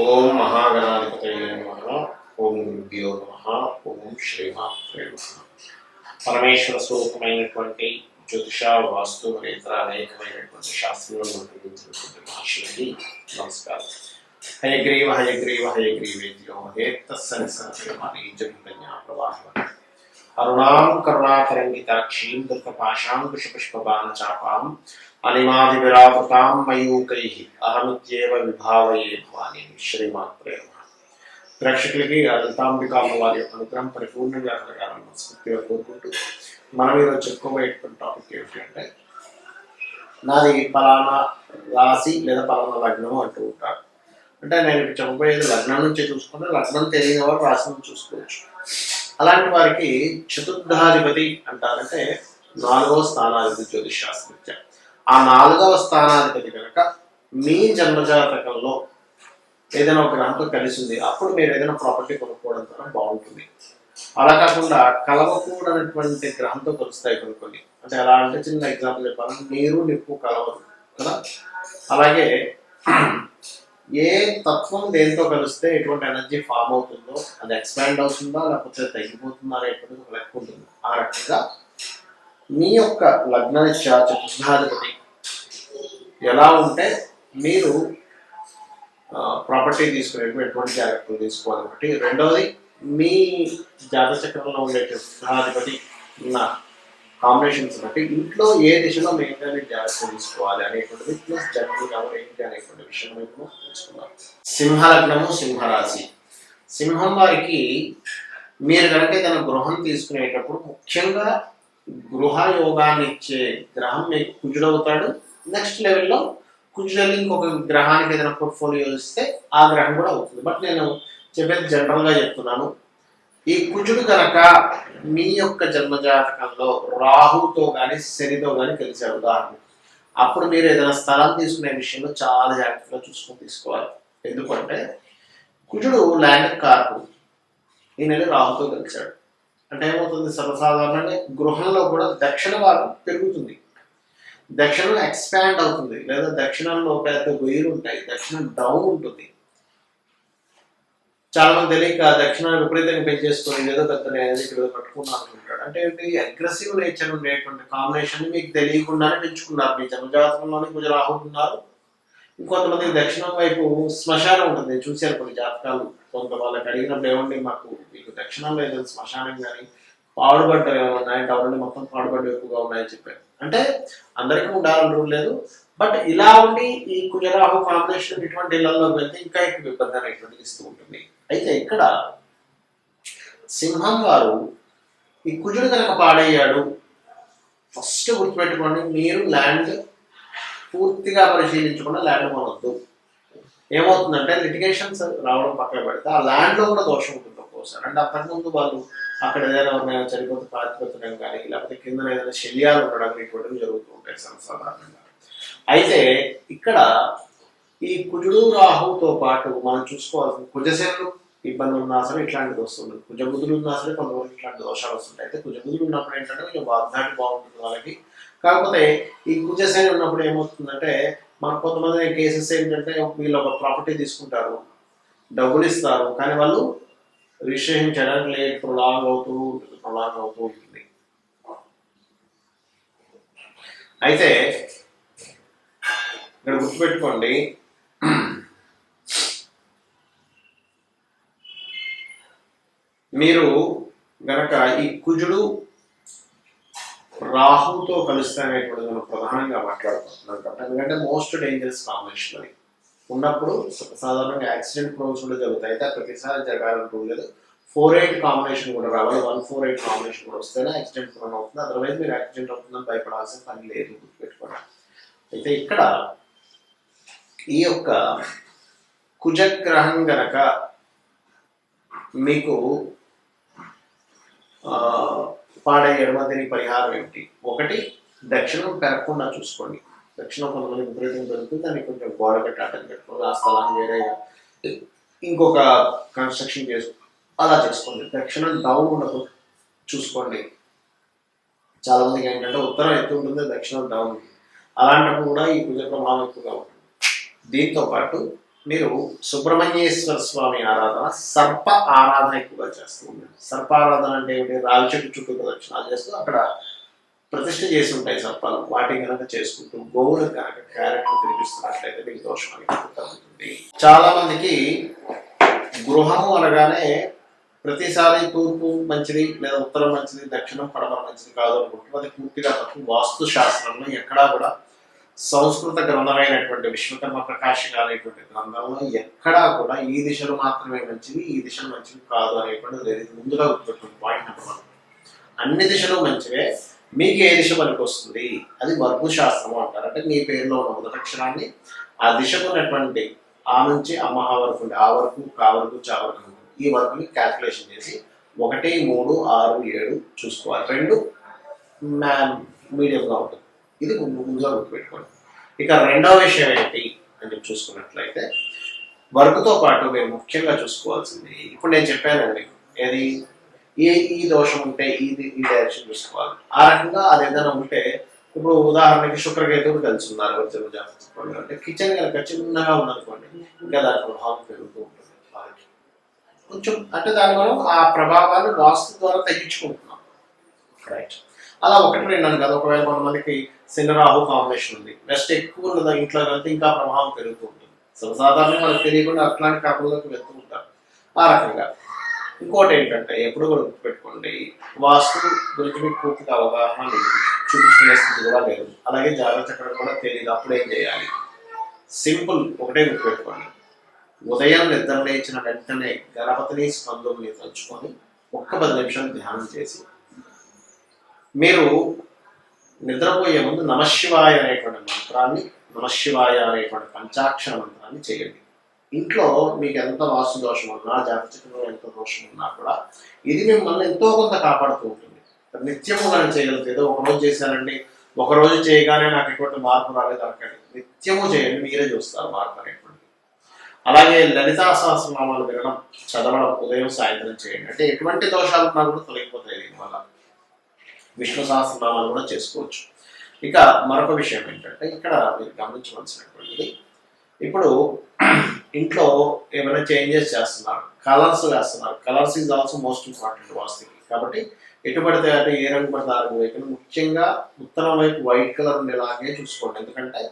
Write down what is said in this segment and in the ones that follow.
ఓం మహాగణాధిపతయే నమః. ఓం గురుభ్యో నమః. ఓం శ్రీమాత్రే నమః. పరమేశ్వర స్వరూపమైనటువంటి జ్యోతిష వాస్తు ఇతర అనేకమైనటువంటి శాస్త్రంలో ఉపయోగించినటువంటి మహర్షులకి నమస్కారం. హయగ్రీవ హయగ్రీవ హయగ్రీవేద్యో హేత్తస్సనిసనసమాని జగన్యా ప్రవాహం అరుణాం కరుణాతరంగితాక్షీం దుర్గపాశాంకుశపుష్పబాణచాపాం అనిమాదివిరావృతాం మయూకైః అహమిత్యేవ విభావయే భవాని. శ్రీమాత్రే నమః. ప్రేక్షకులకి లలితాంబికాంబ వారి యొక్క అనుగ్రహం పరిపూర్ణంగా కలగాలని మనస్ఫూర్తిగా కోరుకుంటూ మనం ఈరోజు చెప్పుకోబోయేటువంటి టాపిక్ ఏమిటంటే, నాది పలానా రాశి లేదా పలానా లగ్నం అంటూ ఉంటారు. అంటే నేను ఇప్పుడు చెప్పబోయేది లగ్నం నుంచి చూసుకుంటే, లగ్నం తెలియని వారు రాశి నుంచి చూసుకోవచ్చు. అలాంటి వారికి చతుర్థాధిపతి అంటారంటే 4వ స్థానాధిపతి జ్యోతిష్ శాస్త్రజ్ఞ. ఆ 4వ స్థానాధిపతి కనుక మీ జన్మజాతకంలో ఏదైనా ఒక గ్రహంతో కలిసి ఉంది, అప్పుడు మీరు ఏదైనా ప్రాపర్టీ కొనుక్కోవడం ద్వారా బాగుంటుంది. అలా కాకుండా కలవకూడనటువంటి గ్రహంతో కలుస్తాయి కొన్ని. అంటే ఎలా అంటే, చిన్న ఎగ్జాంపుల్ చెప్పాలంటే, నీరు నిప్పు కలవదు కదా. అలాగే ఏ తత్వం దేంతో కలిస్తే ఎటువంటి ఎనర్జీ ఫామ్ అవుతుందో, అది ఎక్స్పాండ్ అవుతుందా లేకపోతే తగ్గిపోతుందా అనేటువంటి ఒక లెక్క ఉంటుంది. ఆ రకంగా మీ యొక్క లగ్నరీత్యా చతుర్థాధిపతి ఎలా ఉంటే మీరు ప్రాపర్టీ తీసుకునేటువంటి ఎటువంటి జాగ్రత్తలు తీసుకోవాలి. ఒకటి. రెండవది, మీ జాతక చక్రంలో ఉండే చతుర్థాధిపతి ఉన్న కాంబినేషన్స్ బట్టి ఇంట్లో ఏ దిశలో మెయిన్గా జాగ్రత్తలు తీసుకోవాలి అనేటువంటిది, ప్లస్ జనరల్ కవర్ ఏంటి అనేటువంటి విషయం మేము తెలుసుకున్నాం. సింహలగ్నము, సింహరాశి. సింహం వారికి మీరు కనుక ఏదైనా గృహం తీసుకునేటప్పుడు ముఖ్యంగా గృహయోగాన్ని ఇచ్చే గ్రహం మీకు కుజుడవుతాడు. నెక్స్ట్ లెవెల్లో కుజుడు ఇంకొక గ్రహానికి ఏదైనా పోర్ట్ఫోలియో ఇస్తే ఆ గ్రహం కూడా అవుతుంది. బట్ నేను చెప్పేది జనరల్గా చెప్తున్నాను. ఈ కుజుడు కనుక మీ యొక్క జన్మజాతకంలో రాహుతో కానీ శనితో కానీ కలిసాడు ఉదాహరణ, అప్పుడు మీరు ఏదైనా స్థలం తీసుకునే విషయంలో చాలా జాగ్రత్తగా చూసుకొని తీసుకోవాలి. ఎందుకంటే కుజుడు ల్యాండ్ కారకుడు. ఈ నెల రాహుతో కలిశాడు అంటే ఏమవుతుంది, సర్వసాధారణంగా గృహంలో కూడా దక్షిణ భాగం పెరుగుతుంది, దక్షిణం ఎక్స్పాండ్ అవుతుంది, లేదా దక్షిణంలో పెద్ద గొయ్యలు ఉంటాయి, దక్షిణం డౌన్ ఉంటుంది. చాలా మంది తెలియక దక్షిణాన్ని విపరీతంగా పెంచేసుకొని ఏదో పెద్ద ఇక్కడ పట్టుకున్నాను అనుకుంటాడు. అంటే అగ్రెసివ్ నేచర్ ఉండేటువంటి కాంబినేషన్ మీకు తెలియకుండానే పెంచుకున్నారు. మీ జన్మజాతకంలోనే కొంచెం రాహుతున్నారు. ఇంకొంతమంది దక్షిణం వైపు శ్మశానం ఉంటుంది. నేను చూశాను కొన్ని జాతకాలు. కొంత వాళ్ళకి అడిగినప్పుడు ఏమండి, మాకు మీకు దక్షిణంలో ఏదైనా శ్మశానం కానీ పాడుబడ్డలు ఏమైనా ఉన్నాయంటే అవన్నీ మొత్తం పాడుబడ్డలు ఎక్కువగా ఉన్నాయని చెప్పారు. అంటే అందరికీ ఉండాలని రూల్ లేదు. బట్ ఇలా ఉండి ఈ కుజరాహు కాంబినేషన్ ఇటువంటి ఇళ్లలో వెళ్తే ఇంకా ఎక్కువ ఇబ్బంది అనేటువంటిది ఇస్తూ ఉంటుంది. అయితే ఇక్కడ సింహం వారు ఈ కుజుడు కనుక పాడయ్యాడు, ఫస్ట్ గుర్తుపెట్టుకోండి, మీరు ల్యాండ్ పూర్తిగా పరిశీలించకుండా ల్యాండ్ కొనొద్దు. ఏమవుతుందంటే లిటిగేషన్స్ రావడం పక్కన పెడితే ఆ ల్యాండ్లో కూడా దోషం ఉంటుంది ఒక్కోసారి. అంటే అంతకుముందు వాళ్ళు అక్కడ ఏదైనా చనిపోతే పాతిపోతడం కానీ, లేకపోతే కింద ఏదైనా శల్యాలు ఉండడం ఇటువంటివి జరుగుతూ ఉంటాయి సర్వసాధారణంగా. అయితే ఇక్కడ ఈ కుజుడు రాహుతో పాటు మనం చూసుకోవాల్సిన కుజశనులు ఇబ్బంది ఉన్నా సరే ఇట్లాంటిది వస్తుంది. కుజబుధులు ఉన్నా సరే కొంతమంది ఇట్లాంటి దోషాలు వస్తుంటాయి. అయితే కుజబుధులు ఉన్నప్పుడు ఏంటంటే కొంచెం వాగ్దాటి బాగుంటుంది వాళ్ళకి. కాకపోతే ఈ కుజశని ఉన్నప్పుడు ఏమవుతుందంటే, మనకు కొంతమంది కేసెస్ ఏంటంటే, వీళ్ళు ఒక ప్రాపర్టీ తీసుకుంటారు, డబ్బులు ఇస్తారు, కానీ వాళ్ళు రిజిస్ట్రేషన్ చేయడానికి లేట్ ప్రొలాంగ్ అవుతూ ఉంటుంది. అయితే ఇక్కడ గుర్తుపెట్టుకోండి, మీరు గనక ఈ కుజుడు రాహుతో కలుస్తానేటువంటిది మనం ప్రధానంగా మాట్లాడుకుంటున్నాం కాబట్టి, ఎందుకంటే మోస్ట్ డేంజరస్ కాంబినేషన్ అది ఉన్నప్పుడు సాధారణంగా యాక్సిడెంట్ ప్రోన్స్ కూడా జరుగుతాయి. అయితే ప్రతిసారి జరగాలని రూల్ లేదు. 4-8 కాంబినేషన్ కూడా రావాలి. 1-4-8 కాంబినేషన్ కూడా వస్తేనే యాక్సిడెంట్ ప్రోన్ అవుతుంది. అదర్వైజ్ మీరు యాక్సిడెంట్ అవుతుందని భయపడాల్సిన పని లేదు, గుర్తుపెట్టుకోండి. అయితే ఇక్కడ ఈ యొక్క కుజగ్రహం గనక మీకు పాడయ్యడం, దీనికి పరిహారం ఏమిటి? ఒకటి, దక్షిణం పెరగకుండా చూసుకోండి. దక్షిణం కొంతమంది విపరీతంగా పెరుగుతుంది, దాన్ని కొంచెం గోడ కట్టాటం పెట్టుకోండి. ఆ స్థలాన్ని వేరేగా ఇంకొక కన్స్ట్రక్షన్ అలా చేసుకోండి. దక్షిణం డౌన్ ఉండదు చూసుకోండి. చాలా మందికి ఏంటంటే ఉత్తరం ఎత్తు ఉంటుంది, దక్షిణం డౌన్. అలాంటప్పుడు కూడా ఈ కుజ ప్రభావం ఎక్కువగా ఉంటుంది. దీంతో పాటు మీరు సుబ్రహ్మణ్యేశ్వర స్వామి ఆరాధన, సర్ప ఆరాధన ఎక్కువగా చేస్తూ ఉండండి. సర్ప ఆరాధన అంటే ఏమిటి? రావి చెట్టు చుట్టూ ప్రదక్షిణాలు చేస్తూ అక్కడ ప్రతిష్ఠ చేసి ఉంటాయి సర్పాలు. వాటిని కనుక చేసుకుంటూ గోవులకు కనుక క్యారెట్లు తినిపిస్తున్నట్లయితే మీకు దోషం అనేది తగ్గుతుంది. చాలా మందికి గృహము అనగానే ప్రతిసారి తూర్పు మంచిది లేదా ఉత్తరం మంచిది, దక్షిణం పడమర మంచిది కాదు అనుకుంటున్నారు. అది పూర్తిగా తప్పు. వాస్తు శాస్త్రంలో ఎక్కడా కూడా, సంస్కృత గ్రంథమైనటువంటి విశ్వకర్మ ప్రకాశిక అనేటువంటి గ్రంథంలో ఎక్కడా కూడా ఈ దిశలు మాత్రమే మంచివి, ఈ దిశలు మంచివి కాదు అనేటువంటి లేదు. ముందుగా గుర్తుపెట్టుకున్న పాయింట్ నెంబర్ 1. అన్ని దిశలు మంచివే, మీకు ఏ దిశ పనికి వస్తుంది అది వర్గు శాస్త్రము అంటారు. అంటే మీ పేరులో ఉన్న మొదటక్షరాన్ని ఆ దిశకు ఉన్నటువంటి ఆ నుంచి అమ్మహ వరకు ఉండే ఆ వరకు, కా వరకు, చా వరకు ఈ వర్క్ని క్యాల్కులేషన్ చేసి 1, 3, 6, 7 చూసుకోవాలి. 2 మీడియంగా ఉంటుంది. ఇది ముందుగా గుర్తుపెట్టుకోండి. ఇక రెండవ విషయం ఏంటి అని చెప్పి చూసుకున్నట్లయితే, వర్క్తో పాటు మీరు ముఖ్యంగా చూసుకోవాల్సింది, ఇప్పుడు నేను చెప్పానండి ఏది, ఈ దోషం ఉంటే ఈ డైరెక్షన్ చూసుకోవాలి. ఆ రకంగా అది ఏదైనా ఉంటే, ఇప్పుడు ఉదాహరణకి శుక్రకేతువులు కలిసి ఉన్నారు వజ్ర జాతకంలో అంటే కిచెన్ కనుక చిన్నగా ఉందనుకోండి, ఇంకా దాని ప్రభావం పెరుగుతూ ఉంటుంది. కొంచెం అంటే దాన్ని మనం ఆ ప్రభావాన్ని వాస్తు ద్వారా తగ్గించుకుంటున్నాం. రైట్. అలా 1, 2 అని కాదు. ఒకవేళ కొంతమందికి శనిరాహు కాంబినేషన్ ఉంది, నెక్స్ట్ ఎక్కువ ఉన్నది ఇంట్లో వెళ్తే ఇంకా ప్రభావం పెరుగుతూ ఉంటుంది. సర్వసాధారణంగా మనకు తెలియకుండా అట్లాంటి కాపుల్లోకి వెళ్తూ ఉంటారు. ఆ రకంగా ఇంకోటి ఏంటంటే, ఎప్పుడు కూడా గుర్తుపెట్టుకోండి, వాస్తు గురించి మీకు పూర్తిగా అవగాహన లేదు, చూపించుకునే స్థితి కూడా లేదు, అలాగే జాగ్రత్త చక్రం కూడా తెలియదు. అప్పుడు ఏం చేయాలి? సింపుల్, ఒకటే గుర్తుపెట్టుకోండి. ఉదయం నిద్ర లేచిన వెంటనే గణపతిని, స్కందుని తలుచుకొని 10 నిమిషాలు ధ్యానం చేసి మీరు నిద్రపోయే ముందు నమశివాయ అనేటువంటి మంత్రాన్ని, నమశివాయ అనేటువంటి పంచాక్షర మంత్రాన్ని చేయండి. ఇంట్లో మీకు ఎంత వాస్తు దోషం ఉన్నా, జాతకంలో ఎంత దోషం ఉన్నా కూడా ఇది మిమ్మల్ని ఎంతో కొంత కాపాడుతూ ఉంటుంది. నిత్యము కానీ చేయగలిగితే, ఏదో ఒకరోజు చేశానండి, ఒకరోజు చేయగానే నాకు ఎటువంటి మార్పు రాలేదు అనకండి. నిత్యము చేయండి, మీరే చూస్తారు మార్పు అనేటువంటి. అలాగే లలితా సహస్రనామాలు వినడం, చదవడం ఉదయం సాయంత్రం చేయండి. అంటే ఎటువంటి దోషాలు ఉన్నా కూడా తొలగిపోతాయి దీనివల్ల. విష్ణు సహస్రనామాలు కూడా చేసుకోవచ్చు. ఇక మరొక విషయం ఏంటంటే, ఇక్కడ మీరు గమనించవలసినటువంటిది, ఇప్పుడు ఇంట్లో ఏమైనా చేంజెస్ చేస్తున్నారు, కలర్స్ వేస్తున్నారు. Colours is also most important వాస్తుకి. కాబట్టి ఎటు పడితే అంటే ఏ రంగు పడితే ఆ రంగు వైపు, ముఖ్యంగా ఉత్తరం వైపు వైట్ కలర్ ఉండేలాగే చూసుకోండి. ఎందుకంటే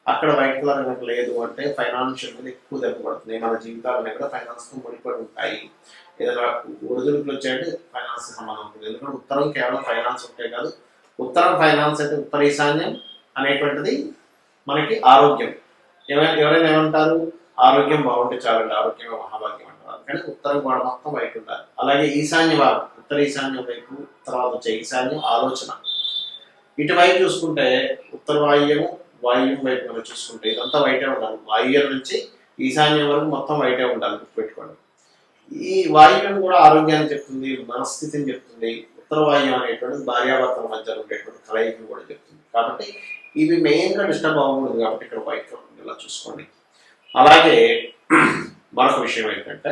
అక్కడ వైట్ కలర్ కనుక లేదు అంటే ఫైనాన్షియల్ మీద ఎక్కువ దెబ్బ పడుతుంది. మన జీవితాలన్నీ కూడా ఫైనాన్స్తో ముడిపడి ఉంటాయి. ఏదైనా ఒడిదుడుకులు వచ్చాయంటే ఫైనాన్స్ సంబంధం ఉంటుంది. ఎందుకంటే ఉత్తరం కేవలం ఫైనాన్స్ ఉంటే కాదు, ఉత్తరం ఫైనాన్స్ అయితే ఉత్తర ఈశాన్యం అనేటువంటిది మనకి ఆరోగ్యం. ఎవరైనా ఏమంటారు, ఆరోగ్యం బాగుంటే చాలండి, ఆరోగ్యమే మహాభాగ్యం అంటారు. అందుకని ఉత్తరం గోడ మొత్తం వైపు ఉండాలి. అలాగే ఈశాన్య భాగం, ఉత్తర ఈశాన్యం వైపు, తర్వాత వచ్చే ఈశాన్యం ఆలోచన. ఇటువైపు చూసుకుంటే ఉత్తర వాయువ్యము, వాయువ్యం వైపు మనం చూసుకుంటే ఇదంతా వైటే ఉండాలి. వాయువ్యం నుంచి ఈశాన్యం వరకు మొత్తం వైటే ఉండాలి, గుర్తుపెట్టుకోండి. ఈ వాయువ్యం కూడా ఆరోగ్యాన్ని చెప్తుంది, మనస్థితిని చెప్తుంది. ఉత్తర వాయువ్యం అనేటువంటి భార్యాభర్తల మధ్య ఉండేటువంటి కలయికను కూడా చెప్తుంది. కాబట్టి ఇవి మెయిన్గా డిస్టర్బ్ అవ్వకూడదు. కాబట్టి ఇక్కడ వైట్ ఇలా చూసుకోండి. అలాగే మరొక విషయం ఏంటంటే,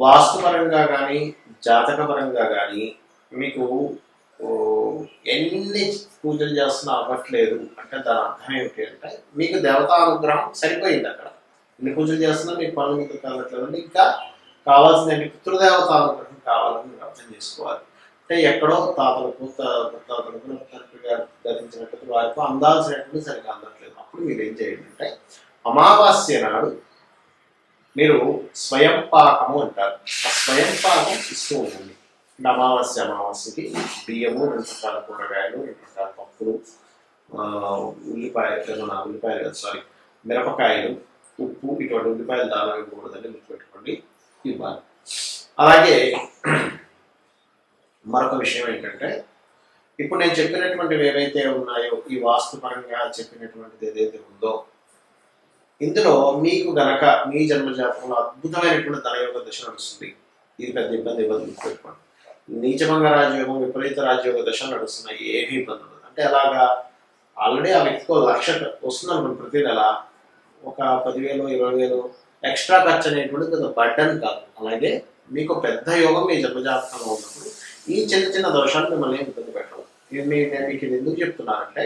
వాస్తుపరంగా కానీ జాతకపరంగా కానీ మీకు ఎన్ని పూజలు చేస్తున్నా అవ్వట్లేదు అంటే దాని అర్థం ఏమిటి అంటే, మీకు దేవతా అనుగ్రహం సరిపోయింది. అక్కడ ఎన్ని పూజలు చేస్తున్నా మీకు పనులు ముందుకు కావట్లేదు అంటే ఇంకా కావాల్సిన పితృదేవత అనుగ్రహం కావాలని మీరు అర్థం చేసుకోవాలి. అంటే ఎక్కడో తాతలకు, ముత్తాతలకు, తండ్రిగా గతించినట్టు వారికి అందాల్సినటువంటి సరిగ్గా అందట్లేదు. అప్పుడు మీరు ఏం చేయండి అంటే, అమావాస్య నాడు మీరు స్వయం పాకము అంటారు. ఆ స్వయం పాకం ఇస్తూ ఉండండి. అమావాస్యకి బియ్యము, 2 రకాల కూరగాయలు, 2 రకాల పప్పులు, మిరపకాయలు, ఉప్పు, ఇటువంటి ఉల్లిపాయలు దానం ఇవ్వకూడదని గుర్తుపెట్టుకోండి, ఇవ్వాలి. అలాగే మరొక విషయం ఏంటంటే, ఇప్పుడు నేను చెప్పినటువంటివి ఏవైతే ఉన్నాయో, ఈ వాస్తుపరంగా చెప్పినటువంటిది ఏదైతే ఉందో, ఇందులో మీకు గనక మీ జన్మజాతకంలో అద్భుతమైనటువంటి ధనయోగ దశ నడుస్తుంది. ఇది పెద్ద ఇబ్బంది ఇవ్వదు, గుర్తుపెట్టుకోండి. నీచభంగ రాజయోగం, విపరీత రాజయోగ దశ నడుస్తున్నాయి, ఏమీ ఇబ్బంది ఉండదు. అంటే అలాగా ఆల్రెడీ ఆ వ్యక్తికి 1,00,000 వస్తుంది అనుకోండి, ప్రతి నెల ఒక 10,000, 20,000 ఎక్స్ట్రా ఖర్చు అనేటువంటి పెద్ద బడ్డన్ కాదు. అలాగే మీకు పెద్ద యోగం మీ జన్మజాతకంలో ఉన్నప్పుడు ఈ చిన్న చిన్న దోషాలు మిమ్మల్ని ఇబ్బంది పెట్టడం. నేను మీకు ఇది ఎందుకు చెప్తున్నానంటే,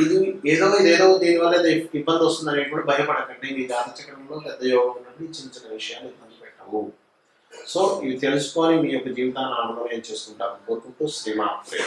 ఇది ఇదేదో దీనివల్ల ఇబ్బంది వస్తుందని కూడా భయపడకండి. మీ జాతచక్రంలో పెద్ద యోగం నుండి చిన్న చిన్న విషయాలు ఇబ్బంది పెట్టవు. సో ఇవి తెలుసుకొని మీ యొక్క జీవితాన్ని ఆనందమయం చేసుకుంటారు కోరుకుంటూ శ్రీమాత్రే.